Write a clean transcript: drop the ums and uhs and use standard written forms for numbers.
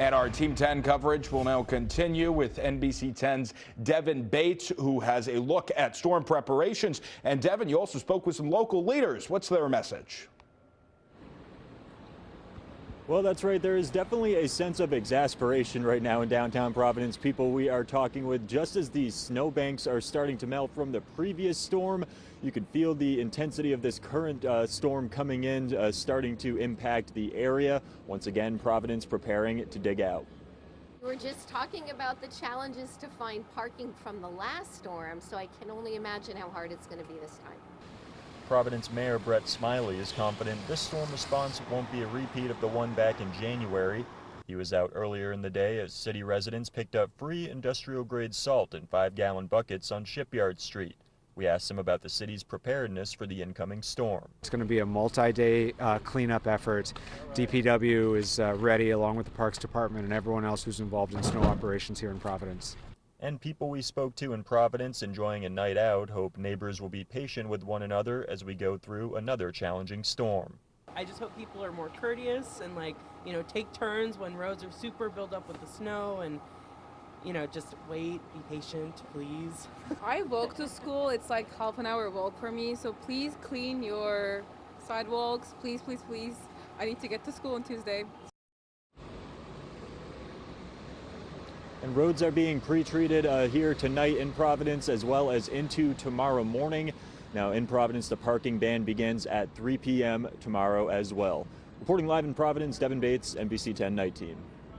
And our Team 10 coverage will now continue with NBC 10's Devin Bates, who has a look at storm preparations. And Devin, you also spoke with some local leaders. What's their message? Well, that's right. There is definitely a sense of exasperation right now in downtown Providence. People we are talking with, just as these snowbanks are starting to melt from the previous storm, you can feel the intensity of this current storm coming in, starting to impact the area. Once again, Providence preparing to dig out. We're just talking about the challenges to find parking from the last storm, so I can only imagine how hard it's going to be this time. Providence Mayor Brett Smiley is confident this storm response won't be a repeat of the one back in January. He was out earlier in the day as city residents picked up free industrial-grade salt in 5-gallon buckets on Shipyard Street. We asked him about the city's preparedness for the incoming storm. It's going to be a multi-day cleanup effort. DPW is ready, along with the Parks Department and everyone else who's involved in snow operations here in Providence. And people we spoke to in Providence enjoying a night out hope neighbors will be patient with one another as we go through another challenging storm. I just hope people are more courteous and take turns when roads are super built up with the snow and, just wait, be patient, please. I walk to school. It's like half an hour walk for me. So please clean your sidewalks. Please, please, please. I need to get to school on Tuesday. And roads are being pre-treated here tonight in Providence as well as into tomorrow morning. Now in Providence, the parking ban begins at 3 p.m. tomorrow as well. Reporting live in Providence, Devin Bates, NBC 10 Night Team.